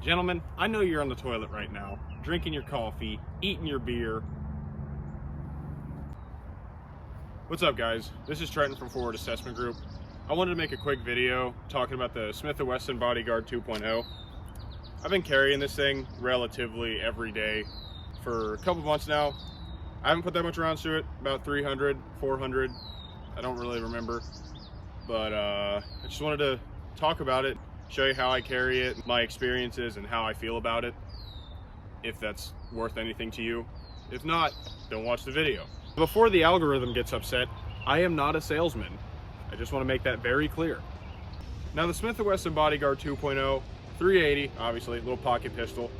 Gentlemen, I know you're on the toilet right now, drinking your coffee, eating your beer. What's up, guys? This is Trenton from Forward Assessment Group. I wanted to make a quick video talking about the Smith Wesson Bodyguard 2.0. I've been carrying this thing relatively every day for a couple months now. I haven't put that much rounds to it, about 300, 400, I don't really remember. But I just wanted to talk about it, show you how I carry it, my experiences, and how I feel about it, if that's worth anything to you. If not, don't watch the video. Before the algorithm gets upset, I am not a salesman. I just want to make that very clear. Now, the Smith Wesson Bodyguard 2.0, 380, obviously, little pocket pistol.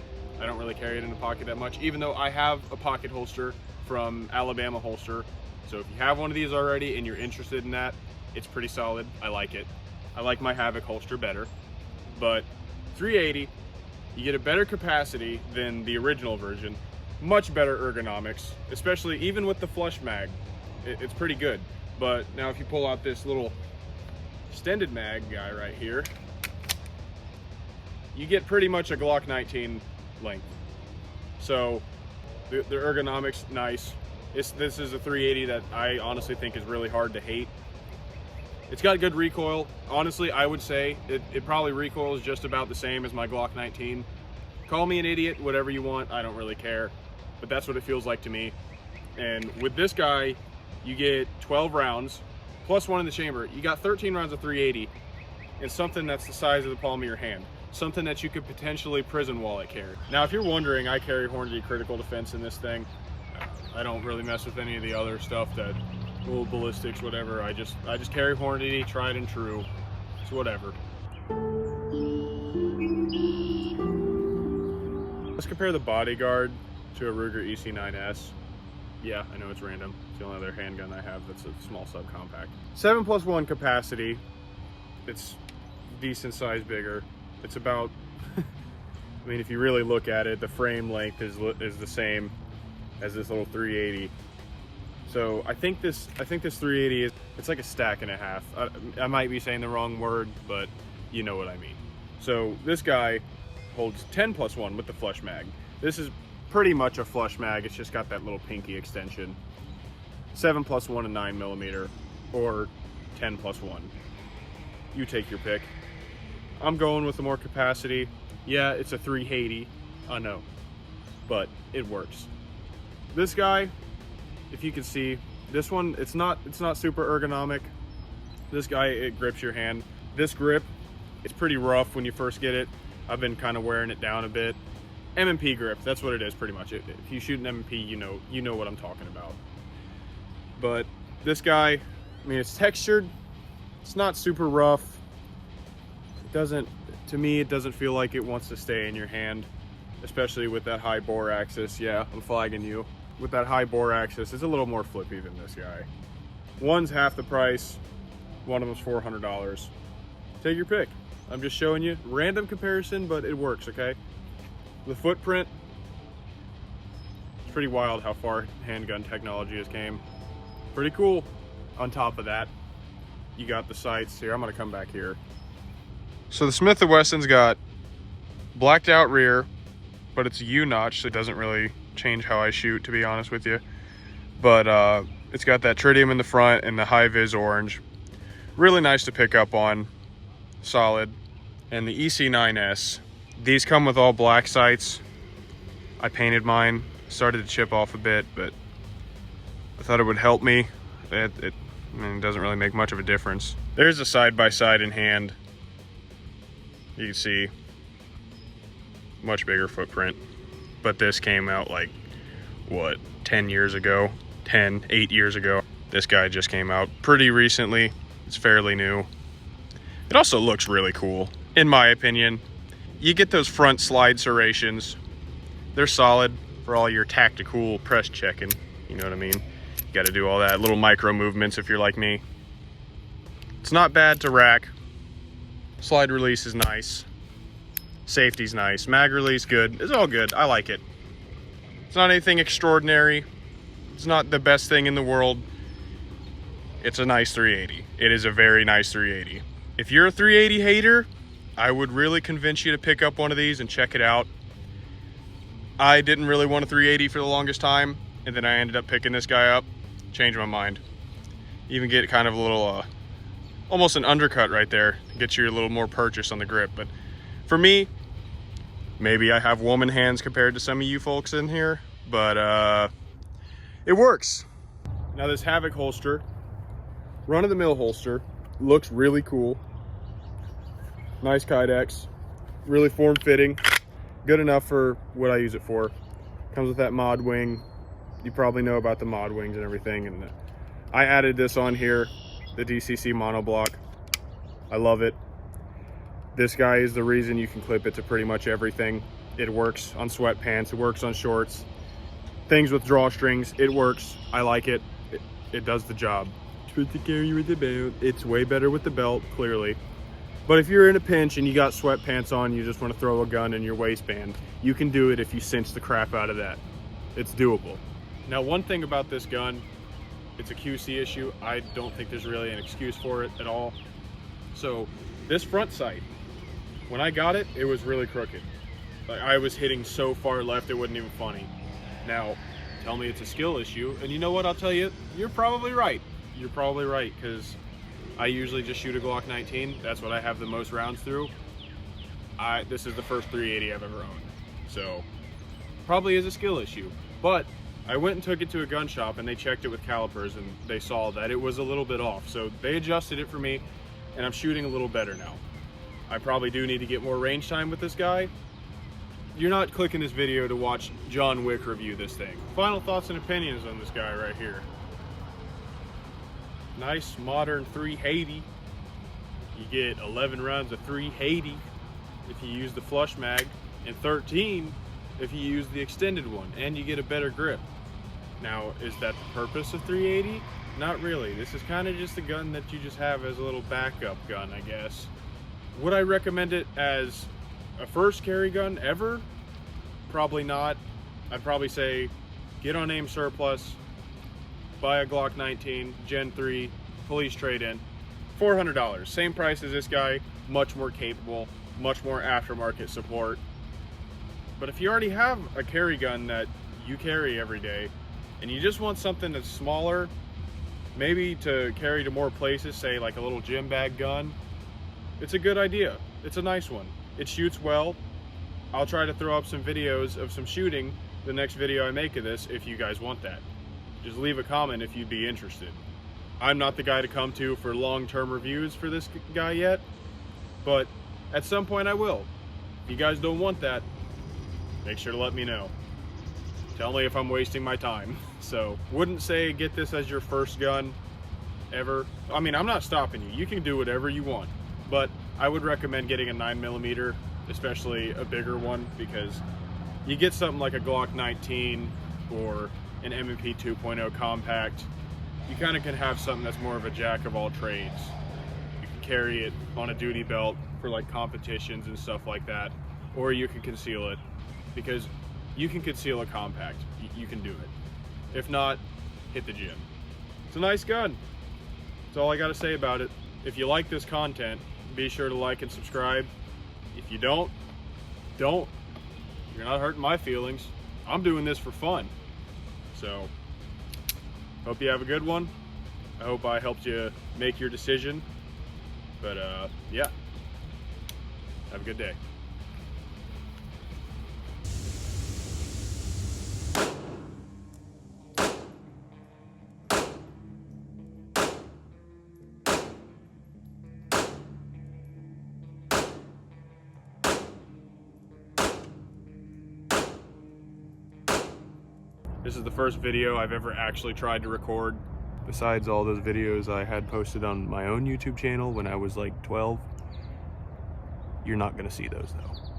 I don't really carry it in the pocket that much, even though I have a pocket holster from Alabama Holster. So if you have one of these already and you're interested in that, it's pretty solid. I like it. I like my Havoc holster better. But 380, you get a better capacity than the original version. Much better ergonomics, especially even with the flush mag. It's pretty good. But now if you pull out this little extended mag guy right here, you get pretty much a Glock 19 length. So the ergonomics, nice. This is a 380 that I honestly think is really hard to hate. It's got good recoil. Honestly, I would say it probably recoils just about the same as my Glock 19. Call me an idiot, whatever you want, I don't really care. But that's what it feels like to me. And with this guy, you get 12 rounds, plus one in the chamber. You got 13 rounds of 380, and something that's the size of the palm of your hand. Something that you could potentially prison wallet carry. Now, if you're wondering, I carry Hornady Critical Defense in this thing. I don't really mess with any of the other stuff, that little ballistics, whatever. I just carry Hornady, tried and true. It's whatever. Let's compare the Bodyguard to a Ruger EC9S. Yeah, I know it's random. It's the only other handgun I have that's a small subcompact. 7+1 capacity. It's decent size bigger. It's about, I mean, if you really look at it, the frame length is the same as this little 380. So I think this 380 it's like a stack and a half. I might be saying the wrong word, but you know what I mean. So this guy holds 10+1 with the flush mag. This is pretty much a flush mag. It's just got that little pinky extension. 7+1 and 9mm, or 10+1. You take your pick. I'm going with the more capacity. Yeah, it's a 380, I know, but it works. This guy, if you can see, this one, it's not super ergonomic. This guy, it grips your hand. This grip, it's pretty rough when you first get it. I've been kind of wearing it down a bit. M&P grip, that's what it is pretty much. If you shoot an M&P, you know what I'm talking about. But this guy, I mean, it's textured. It's not super rough. To me, it doesn't feel like it wants to stay in your hand, especially with that high bore axis. Yeah, I'm flagging you. With that high bore axis, it's a little more flippy than this guy. One's half the price, one of them's $400. Take your pick. I'm just showing you random comparison, but it works, okay? The footprint, it's pretty wild how far handgun technology has came. Pretty cool. On top of that, you got the sights here. I'm gonna come back here. So the Smith & Wesson's got blacked out rear, but it's a U-notch, so it doesn't really change how I shoot, to be honest with you. But it's got that tritium in the front and the high-vis orange. Really nice to pick up on, solid. And the EC9S, these come with all black sights. I painted mine, started to chip off a bit, but I thought it would help me. I mean, it doesn't really make much of a difference. There's a side-by-side in hand. You can see much bigger footprint, but this came out like, what, 10 years ago? 8 years ago. This guy just came out pretty recently. It's fairly new. It also looks really cool, in my opinion. You get those front slide serrations. They're solid for all your tactical press checking, you know what I mean? You gotta do all that, little micro movements if you're like me. It's not bad to rack. Slide release is nice. Safety's nice. Mag release, good. It's all good. I like it. It's not anything extraordinary. It's not the best thing in the world. It's a nice 380. It is a very nice 380. If you're a 380 hater, I would really convince you to pick up one of these and check it out. I didn't really want a 380 for the longest time, and then I ended up picking this guy up. Changed my mind. Even get kind of a little, almost an undercut right there. Get you a little more purchase on the grip. But for me, maybe I have woman hands compared to some of you folks in here, but it works. Now this Havoc holster, run-of-the-mill holster, looks really cool. Nice Kydex, really form-fitting, good enough for what I use it for. Comes with that mod wing. You probably know about the mod wings and everything. And I added this on here, the DCC monoblock. I love it. This guy is the reason you can clip it to pretty much everything. It works on sweatpants, it works on shorts, things with drawstrings, it works. I like it. It does the job. It's good to carry with the belt. It's way better with the belt, clearly. But if you're in a pinch and you got sweatpants on, you just want to throw a gun in your waistband, you can do it if you cinch the crap out of that. It's doable. Now, one thing about this gun, it's a QC issue. I don't think there's really an excuse for it at all. So this front sight, when I got it, it was really crooked. Like, I was hitting so far left, it wasn't even funny. Now, tell me it's a skill issue, and you know what, I'll tell you, you're probably right. You're probably right, because I usually just shoot a Glock 19. That's what I have the most rounds through. This is the first 380 I've ever owned. So, probably is a skill issue. But I went and took it to a gun shop, and they checked it with calipers, and they saw that it was a little bit off. So they adjusted it for me, and I'm shooting a little better now. I probably do need to get more range time with this guy. You're not clicking this video to watch John Wick review this thing. Final thoughts and opinions on this guy right here. Nice modern 380. You get 11 rounds of 380 if you use the flush mag, and 13 if you use the extended one, and you get a better grip. Now, is that the purpose of 380? Not really. This is kind of just a gun that you just have as a little backup gun, I guess. Would I recommend it as a first carry gun ever? Probably not. I'd probably say get on AIM Surplus, buy a Glock 19 Gen 3 police trade-in, $400. Same price as this guy, much more capable, much more aftermarket support. But if you already have a carry gun that you carry every day, and you just want something that's smaller, maybe to carry to more places, say like a little gym bag gun, it's a good idea. It's a nice one. It shoots well. I'll try to throw up some videos of some shooting the next video I make of this if you guys want that. Just leave a comment if you'd be interested. I'm not the guy to come to for long-term reviews for this guy yet, but at some point I will. If you guys don't want that, make sure to let me know. Tell me if I'm wasting my time. So, wouldn't say get this as your first gun ever. I mean, I'm not stopping you. You can do whatever you want. But I would recommend getting a 9mm, especially a bigger one, because you get something like a Glock 19 or an M&P 2.0 compact, you kind of can have something that's more of a jack of all trades. You can carry it on a duty belt for like competitions and stuff like that, or you can conceal it, because you can conceal a compact. You can do it. If not, hit the gym. It's a nice gun. That's all I got to say about it. If you like this content, be sure to like and subscribe. If you don't. You're not hurting my feelings. I'm doing this for fun. So, hope you have a good one. I hope I helped you make your decision. But yeah, have a good day. This is the first video I've ever actually tried to record, besides all those videos I had posted on my own YouTube channel when I was like 12. You're not gonna see those though.